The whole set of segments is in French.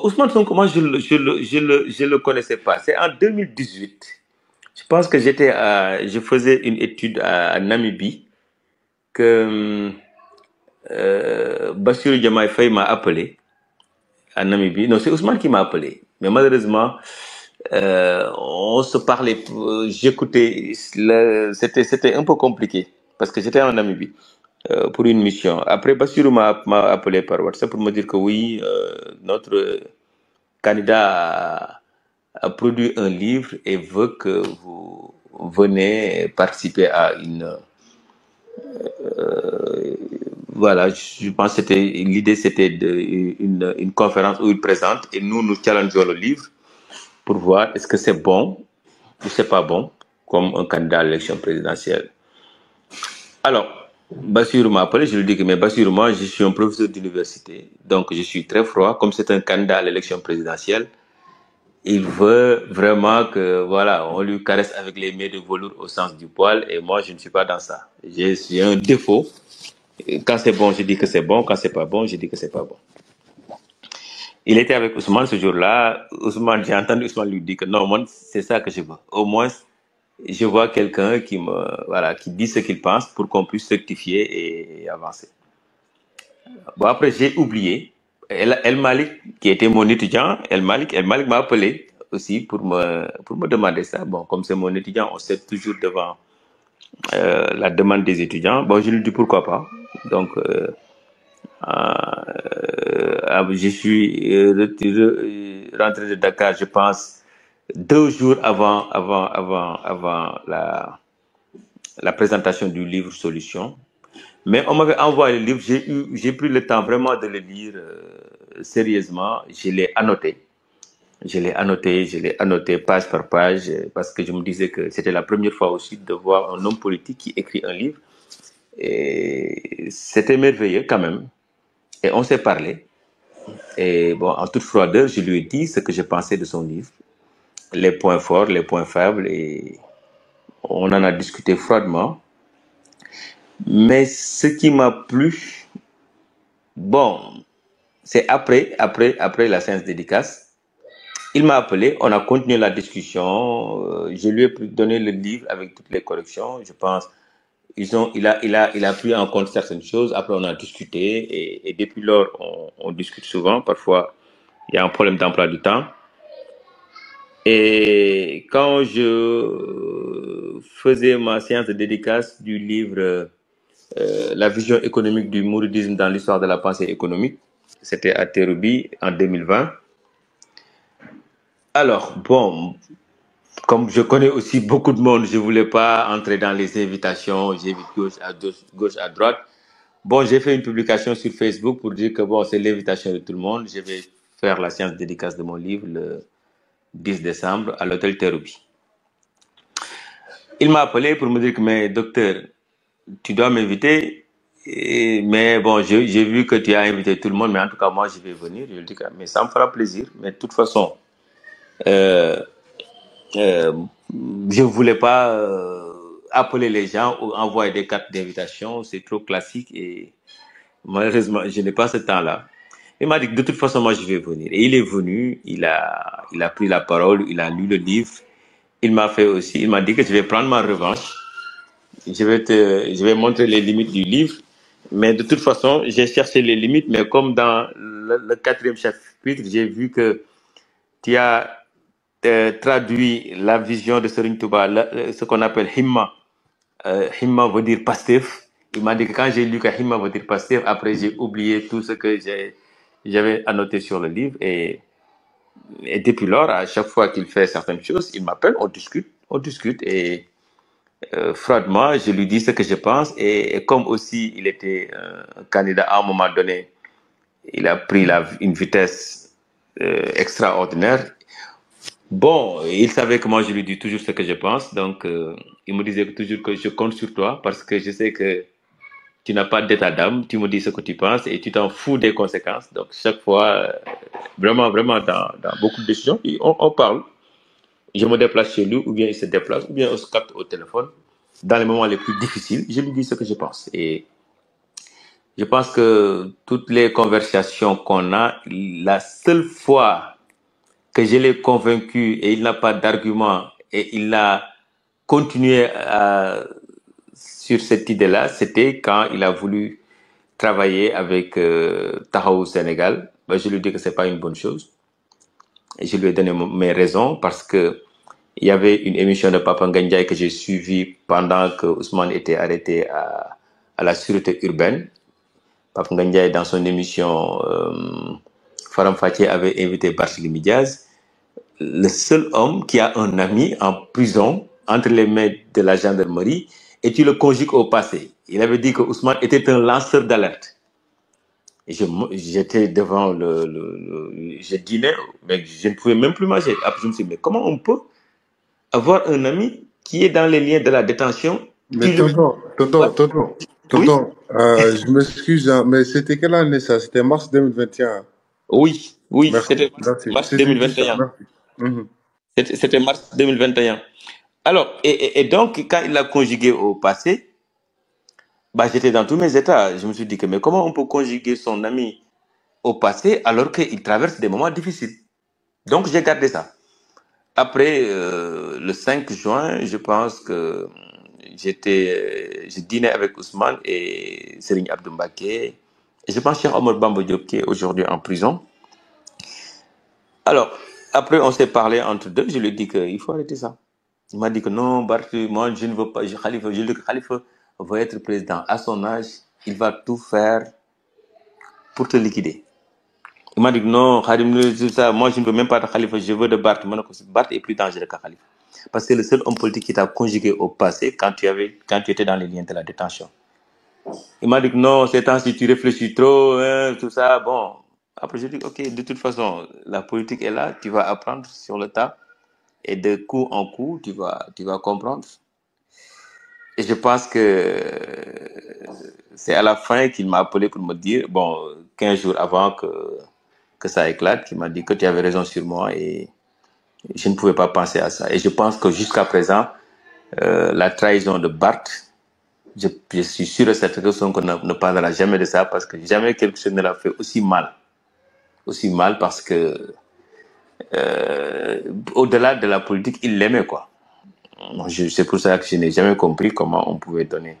Ousmane Sonko, moi, je le connaissais pas. C'est en 2018. Je pense que je faisais une étude à Namibie que Bassirou Diomaye Faye m'a appelé à Namibie. Non, c'est Ousmane qui m'a appelé. Mais malheureusement, on se parlait, j'écoutais, c'était un peu compliqué parce que j'étais en Namibie pour une mission. Après, Bassirou m'a appelé par WhatsApp pour me dire que oui, notre candidat a produit un livre et veut que vous venez participer à voilà, je pense que l'idée c'était une conférence où il présente et nous challengeons le livre pour voir est-ce que c'est bon ou c'est pas bon comme un candidat à l'élection présidentielle. Alors, Bassirou m'a appelé, je lui dis que mais Bassirou, moi je suis un professeur d'université, donc je suis très froid, comme c'est un candidat à l'élection présidentielle, il veut vraiment que voilà, on lui caresse avec les mains de velours au sens du poil et moi je ne suis pas dans ça. J'ai un défaut. Quand c'est bon, je dis que c'est bon, quand c'est pas bon, je dis que c'est pas bon. Il était avec Ousmane ce jour-là. Ousmane, j'ai entendu Ousmane lui dire que non, moi, c'est ça que je veux. Au moins, je vois quelqu'un voilà, qui dit ce qu'il pense pour qu'on puisse rectifier et avancer. Bon, après, j'ai oublié. El Malik, qui était mon étudiant, El Malik m'a appelé aussi pour me demander ça. Bon, comme c'est mon étudiant, on sait toujours devant la demande des étudiants. Bon, je lui dis pourquoi pas. Donc, je suis rentré de Dakar, je pense, 2 jours avant la présentation du livre Solution. Mais on m'avait envoyé le livre, j'ai pris le temps vraiment de le lire sérieusement. Je l'ai annoté page par page parce que je me disais que c'était la première fois aussi de voir un homme politique qui écrit un livre. Et c'était merveilleux quand même. Et on s'est parlé. Et bon, en toute froideur, je lui ai dit ce que je pensais de son livre, les points forts, les points faibles, et on en a discuté froidement. Mais ce qui m'a plu, bon, c'est après la séance dédicace, il m'a appelé, on a continué la discussion, je lui ai donné le livre avec toutes les corrections, je pense. Il a pris en compte certaines choses, après on a discuté, et depuis lors, on discute souvent, parfois il y a un problème d'emploi du temps. Et quand je faisais ma séance de dédicace du livre La vision économique du mouridisme dans l'histoire de la pensée économique, c'était à Terrubi en 2020. Alors, bon, comme je connais aussi beaucoup de monde, je ne voulais pas entrer dans les invitations, j'évite gauche à droite. Bon, j'ai fait une publication sur Facebook pour dire que bon, c'est l'invitation de tout le monde. Je vais faire la séance de dédicace de mon livre le 10 décembre à l'hôtel Terrubi. Il m'a appelé pour me dire que, mais docteur, tu dois m'inviter. Mais bon, j'ai vu que tu as invité tout le monde, mais en tout cas, moi, je vais venir. Je lui dis que, mais ça me fera plaisir. Mais de toute façon, euh, euh, je ne voulais pas appeler les gens ou envoyer des cartes d'invitation. C'est trop classique et malheureusement, je n'ai pas ce temps-là. Il m'a dit que de toute façon, moi, je vais venir. Et il est venu, il a pris la parole, il a lu le livre. Il m'a dit que je vais prendre ma revanche. Je vais montrer les limites du livre. Mais de toute façon, j'ai cherché les limites, mais comme dans le quatrième chapitre, j'ai vu que tu as traduit la vision de Serigne Touba, ce qu'on appelle Himma. Himma veut dire Pastef. Il m'a dit que quand j'ai lu que Himma veut dire Pastef, après j'ai oublié tout ce que j'avais annoté sur le livre. Et depuis lors, à chaque fois qu'il fait certaines choses, il m'appelle, on discute. Et froidement, je lui dis ce que je pense. Et comme aussi il était un candidat à un moment donné, il a pris une vitesse extraordinaire. Bon, il savait que moi je lui dis toujours ce que je pense. Donc, il me disait toujours que je compte sur toi parce que je sais que tu n'as pas d'état d'âme. Tu me dis ce que tu penses et tu t'en fous des conséquences. Donc, chaque fois, vraiment, vraiment, dans beaucoup de décisions, on parle. Je me déplace chez lui, ou bien il se déplace, ou bien on se capte au téléphone. Dans les moments les plus difficiles, je lui dis ce que je pense. Et Je pense que toutes les conversations qu'on a, la seule fois que je l'ai convaincu et il n'a pas d'argument et il a continué sur cette idée-là, c'était quand il a voulu travailler avec Tahaou Sénégal. Ben, je lui ai dit que c'est pas une bonne chose. Et je lui ai donné mes raisons parce que il y avait une émission de Papa Ngandjaï que j'ai suivie pendant que Ousmane était arrêté à la sûreté urbaine. Papa Ngandjaï, dans son émission, Faram Fatih avait invité Barthélémy Diaz, le seul homme qui a un ami en prison entre les mains de la gendarmerie, et tu le conjugues au passé. Il avait dit que Ousmane était un lanceur d'alerte. Et j'étais devant je dînais, mais je ne pouvais même plus manger. Après, je me suis dit, mais comment on peut avoir un ami qui est dans les liens de la détention, Mais tu le... Oui, je m'excuse, hein, mais c'était quelle année ça? C'était mars 2021. oui, oui, Merci, c'était merci. mars C'est juste ça, 2021. merci. Mhm. C'était mars 2021. Alors, et donc, quand il l'a conjugué au passé, bah, j'étais dans tous mes états. Je me suis dit que, mais comment on peut conjuguer son ami au passé alors qu'il traverse des moments difficiles? Donc, j'ai gardé ça. Après, le 5 juin, je pense que je dînais avec Ousmane et Serigne Abdou Mbaké. Et je pense Cheikh Omar Bamba Diop qui est aujourd'hui en prison. Alors, après, on s'est parlé entre deux. Je lui ai dit qu'il faut arrêter ça. Il m'a dit que non, Barth, moi, je ne veux pas. Khalifa, je lui ai dit que Khalifa va être président à son âge. Il va tout faire pour te liquider. Il m'a dit que non, Khadim, ça, moi, je ne veux même pas de Khalifa. Je veux de Barth. Barth est plus dangereux que Khalifa. Parce que c'est le seul homme politique qui t'a conjugué au passé quand tu étais dans les liens de la détention. Il m'a dit que non, ces temps-ci, tu réfléchis trop, hein, tout ça. Bon, après, je dis, ok, de toute façon, la politique est là, tu vas apprendre sur le tas. Et de coup en coup, tu vas comprendre. Et je pense que c'est à la fin qu'il m'a appelé pour me dire, bon, 15 jours avant que ça éclate, qu'il m'a dit que tu avais raison sur moi et je ne pouvais pas penser à ça. Et je pense que jusqu'à présent, la trahison de Barth, je suis sûr et certain que Sonko ne parlera jamais de ça parce que jamais quelque chose ne l'a fait aussi mal. Aussi mal parce que au-delà de la politique, il l'aimait quoi. C'est pour ça que je n'ai jamais compris comment on pouvait donner.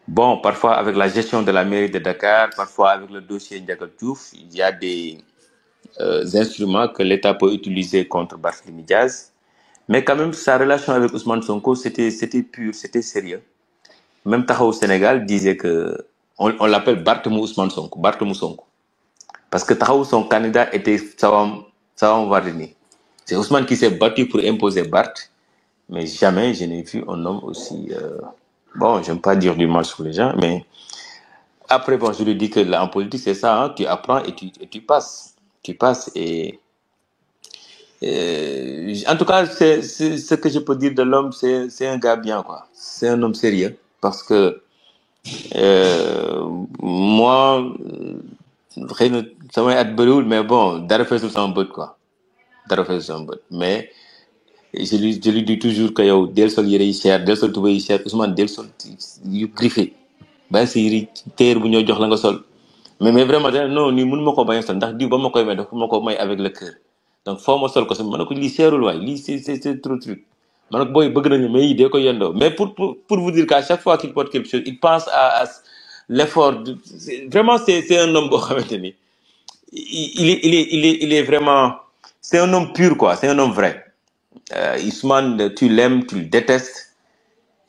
Bon, parfois avec la gestion de la mairie de Dakar, parfois avec le dossier Ndiaga Diouf, il y a des instruments que l'État peut utiliser contre Barthélémy Diaz. Mais quand même, sa relation avec Ousmane Sonko, c'était pur, c'était sérieux. Même Tahaou Sénégal disait que on l'appelle Barthélemy Ousmane Sonko, Barthélemy Sonko. Parce que Tahaou, son candidat était Sawam Wardini. C'est Ousmane qui s'est battu pour imposer Barth, mais jamais je n'ai vu un homme aussi... bon, j'aime pas dire du mal sur les gens, mais après, bon, je lui dis que là, en politique, c'est ça, hein, tu apprends et tu passes. Tu passes en tout cas, c'est ce que je peux dire de l'homme, c'est un gars bien, quoi. C'est un homme sérieux. Parce que moi, xëy na samay at bëriwul, mais bon, dara feesul sama bët, quoi. Dara feesul sama bët. Mais je lui dis toujours que yow, del sol yére yi cher, del sol tuba yi cher, Ousmane, del sol yu griffé. Bàyyi sa yére téer bu ñoo jox la nga sol. Mais vraiment non nii mun ma ko bañ a sol ndax diw ba ma koy may dafa ma ko may avec le cœur donc foo ma sol ko si ma ne ko lii seerul waay lii c'est trop truc ma ne ko booy bëgg nañu mais yii dee ko yendoo mais pour vous dire qu'à chaque fois qu'il porte quelque chose il pense à l'effort vraiment c'est un homme boo xamante ni il est vraiment c'est un homme pur quoi c'est un homme vrai Ousmane tu l'aimes tu le détestes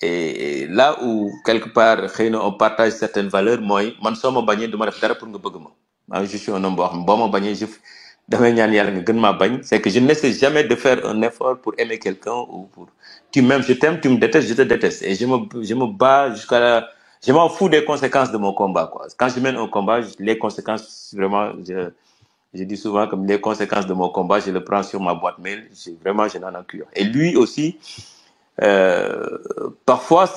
et là où quelque part xëy na on partage certaines valeurs mooy man soo ma bañee du ma def dara pour nga bëgg ma man je suis un homme boo xam ne boo ma bañee damay ñaan yàlla nga gën maa bañ c'est que je n'essaie jamais de faire un effort pour aimer quelqu'un ou pour tu m'aimes je t'aime tu me détestes je te déteste et je me bats jusqu'à la je m'en fous des conséquences de mon combat quoi quand je mène un combat les conséquences vraiment je dis souvent que les conséquences de mon combat je le prends sur ma boîte mail vraiment je n'en ai cure et lui aussi euh, parfois,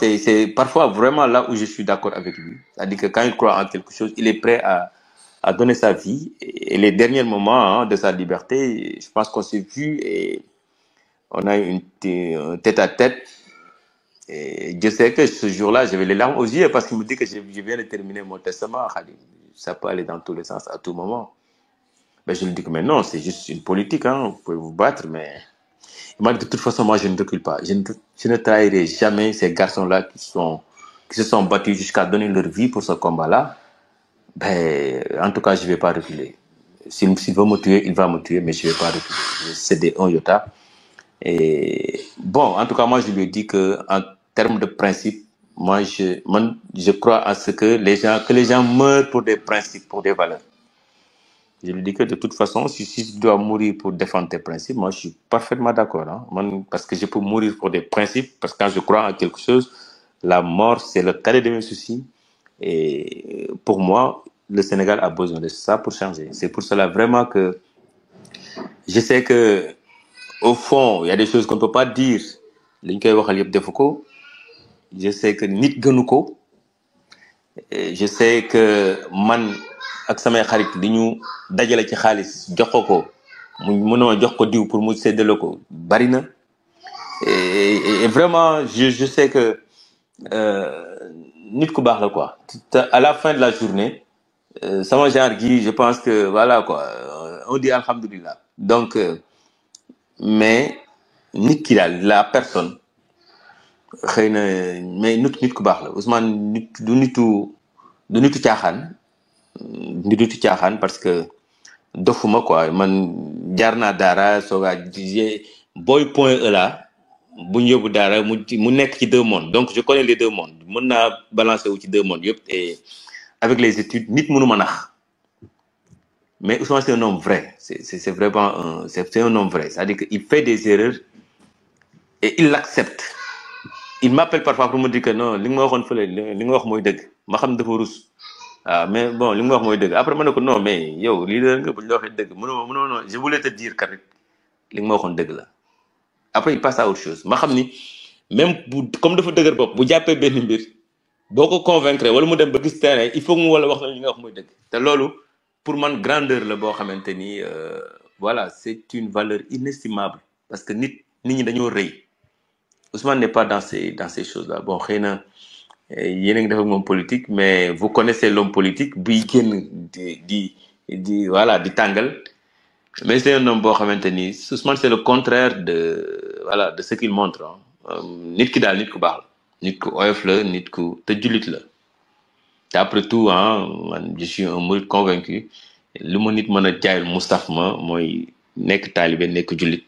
parfois vraiment là où je suis d'accord avec lui. C'est-à-dire que quand il croit en quelque chose, il est prêt à donner sa vie. Et les derniers moments hein, de sa liberté, je pense qu'on s'est vu et on a eu un tête-à-tête. Et je sais que ce jour-là, j'avais les larmes aux yeux parce qu'il me dit que je viens de terminer mon testament. Khadim. Ça peut aller dans tous les sens à tout moment. Ben, je lui dis que mais non, c'est juste une politique, hein, vous pouvez vous battre, mais il m'a dit de toute façon, moi, je ne recule pas. Je ne trahirai jamais ces garçons-là qui se sont battus jusqu'à donner leur vie pour ce combat-là. Ben, en tout cas, je ne vais pas reculer. S'il veut me tuer, il va me tuer, mais je ne vais pas reculer. C'est des 1 iota. Et bon, en tout cas, moi, je lui ai dit que en termes de principe, moi, je crois à ce que les gens meurent pour des principes, pour des valeurs. Je lui dis que de toute façon, si tu dois mourir pour défendre tes principes, moi je suis parfaitement d'accord. Hein. Parce que je peux mourir pour des principes, parce que quand je crois en quelque chose, la mort, c'est le cadet de mes soucis. Et pour moi, le Sénégal a besoin de ça pour changer. C'est pour cela vraiment que je sais que au fond, il y a des choses qu'on ne peut pas dire. Je sais que nit gënu ko. Je sais que man ak samay xarit li ñu dajale ci xaalis jox ko mu mënoo jox ko diw pour mu séddale ko bari na et vraiment je sais que nit ku baax la quoi. À la fin de la journée sama genre gi je pense que voilà quoi on dit alhamdulillah. Donc mais nit ki daal la personne xëy na mais nit ku baax la Ousmane nit du nitu caaxaan. Ndidutu caaxaan parce que dofuma quoi man jaar naa daara soogaa boy point E là bu ñu yóbbu daara mu nekk ci deux mondes donc je connais les deux mondes mën naa balancer wu ci deux mondes yëpp et avec les études nit mënu ma nax mais Ousmane c'est un homme vrai c'est vraiment c'est un homme vrai c'est-à-dire que il fait des erreurs et il l'accepte il m'appelle parfois pour me dire que non li nga ma waxoon fële li nga wax mooy dëgg ma xam dafa rus mais bon li nga wax mooy dëgg après ma ne ko non mais yow leader nga bu ñu la waxee dëgg mënoo non je voulais te dire kat li nga ma waxoon dëgg la après il passe à autre chose ma xam ni même bu comme dafa dëgër bopp bu jàppee benn mbir boo ko convaincre wala mu dem ba gis terrain il faut mu wala wax na li nga wax mooy dëgg te loolu pour man grandeur la boo xamante ni voilà c'est une valeur inestimable parce que nit ñi dañoo rëy Ousmane n'est pas dans ces choses-là bon xëy na yéen a ngi def ak moom politique mais vous connaissez l'homme politique buy génn voilà di tàngal mais c'est un homme boo xamante ni Ousmane c'est le contraire de ce qu'il montre nit ki daal nit ku baax la nit ku oyof la nit ku te jullit la te après tout man je suis un mouride convaincu lu ma nit mën a jaayul Moustapha ma mooy nekk taalibe nekk jullit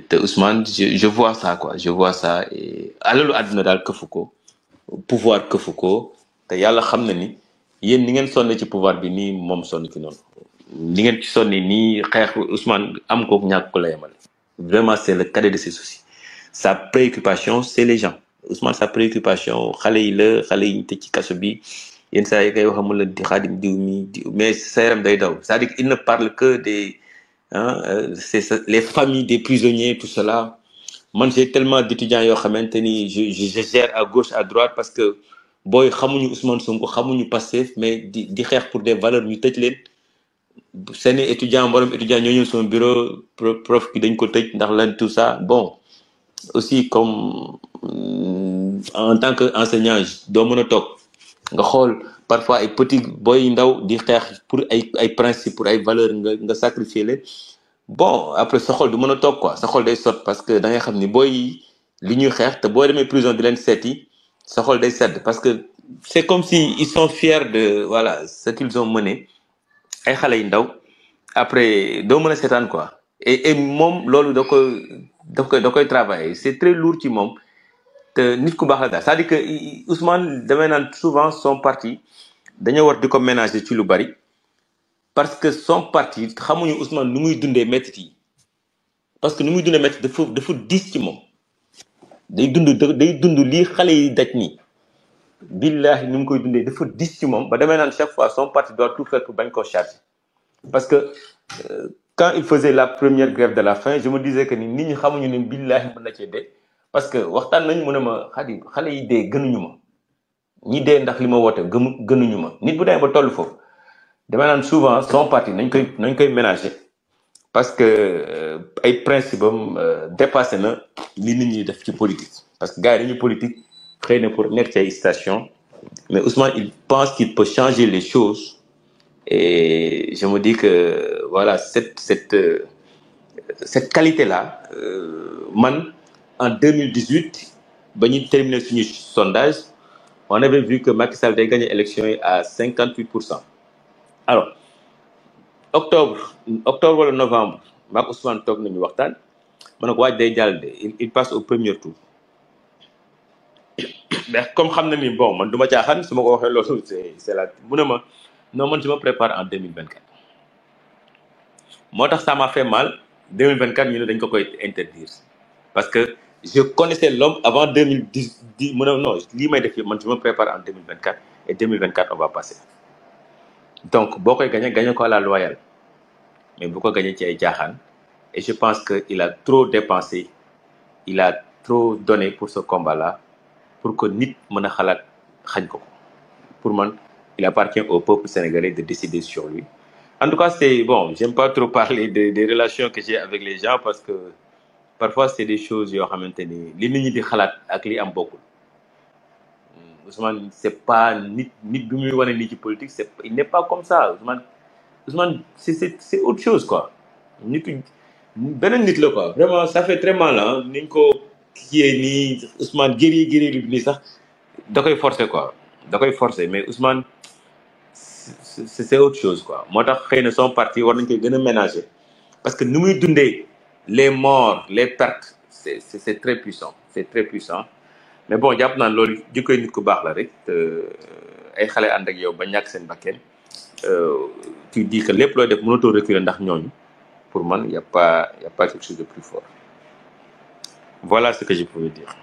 te Ousmane je vois ça quoi je vois ça et alalu àdduna daal këfu ko pouvoir këfu ko te yàlla xam na ni yéen ni ngeen sonne ci pouvoir bi nii moom sonn ci noonu ni ngeen ci sonni nii xeex Ousmane am ko ñàkk ko la yemal vraiment c'est le cadet de ses soucis sa préoccupation c'est les gens Ousmane sa préoccupation xale yi ñu tëj ci kaso bi yenn saa yi koy wax amul la di xaadim diw mi mais sa yaram day daw c'est-à-dire qu'il ne parle que des c'est les familles des prisonniers tout cela man j'ai tellement d'étudiants yoo xamante ni je gère à gauche à droite parce que booy xamuñu Ousmane Sonko xamuñu Pastef mais di xeex pour des valeurs ñu tëj leen seeni étudiant mboolem étudiant ñoo ñëw sama bureau prof ki dañ ko tëj ndax lan tout ça bon aussi comme en tant que enseignant doo mën a toog nga xool parfois ay petit booy ndaw di xeex pour ay principe pour ay valeurs nga sacrifier leen bon après sa xol du mën a toog quoi sa xol day sot parce que da ngay xam ni booy li ñuy xeex te boo demee prison di leen seeti sa xol day sedd parce que c'est comme si ils sont fiers de voilà ce qu'ils ont mené ay xale yu ndaw après doo mën a seetaan quoi et moom loolu da koy travailler c'est très lourd ci moom te nit ku baax la daal c'est-à-dire que Ousmane damay naan souvent son parti dañoo war di ko ménager ci lu bari parce que son parti xamuñu Ousmane nu muy dundee métti yi parce que nu muy dundee métti dafa diis ci moom day dund lii xale yi daj nii billahi ni mu koy dundee dafa diis ci moom ba damay naan chaque fois son parti doit tout faire pour bañ koo charger parce que quand il faisait la première grève de la faim je me disais que ni nit ñi xamuñu ne billahi mën na cee dee parce que waxtaan nañ mu ne ma xale yi dee gënuñu ma ñi dee ndax li ma woote gënuñu ma nit bu demee ba toll foofu dama naan souvent son parti nañ koy ménager parce que ay principe am dépassé na li nit ñi def ci politique parce que gars yi dañu politique xëy na pour nekk ci ay station mais Ousmane il pense qu'il peut changer les choses et je me dis que voilà cette qualité là man en 2018 ba ñuy terminer suñu sondage on avait vu que Macky Sall day gagné élection yi à 58%. Alors octobre wala novembre maak Ousmane toog nañu waxtaan ma ne ko waaj day jàll de il passe au premier tour mais comme xam na ni bon man du ma caaxaan su ma ko waxee loolu c'est la mu ne ma non man je me prépare en 2024 moo tax ça m'a fait mal 2024 ñu ne dañ ko koy interdire parce que je connaissais l'homme avant 2010 mu ne non lii may def man je me prépare en 2024 et 2024 on va passer donc boo koy gagné ko à la loyale mais bu ko gagné ci ay jaaxaan et je pense que il a trop dépensé il a trop donné pour ce combat là pour que nit mën a xalaat xañ ko pour man il appartient au peuple sénégalais de décider sur lui. En tout cas, c'est bon, j'aime pas trop parler des relations que j'ai avec les gens parce que parfois c'est des choses yoo xamante ni li nit ñi di xalaat ak li am bokkul. Ousmane c'est pas nit bi muy wane nii ci politique il n'est pas comme ça Ousmane c'est autre chose quoi beneen nit la quoi vraiment ça fait très mal ah ni ñu ko kiyee nii Ousmane guerrier li nii sax da koy forcer quoi da koy forcer mais Ousmane c'est autre chose quoi moo tax xëy na son parti war nañ koy gën a ménager parce que ni muy dundee les morts les pertes c'est très puissant mais bon jàpp naa loolu jikkoy nit ku baax la rek ay xale ànd ak yow ba ñàkk seen bakkeen tu dis que lépp looy def mënatoo reculer ndax ñooñu pour man y a pas quelque chose de plus fort voilà ce que je pouvais dire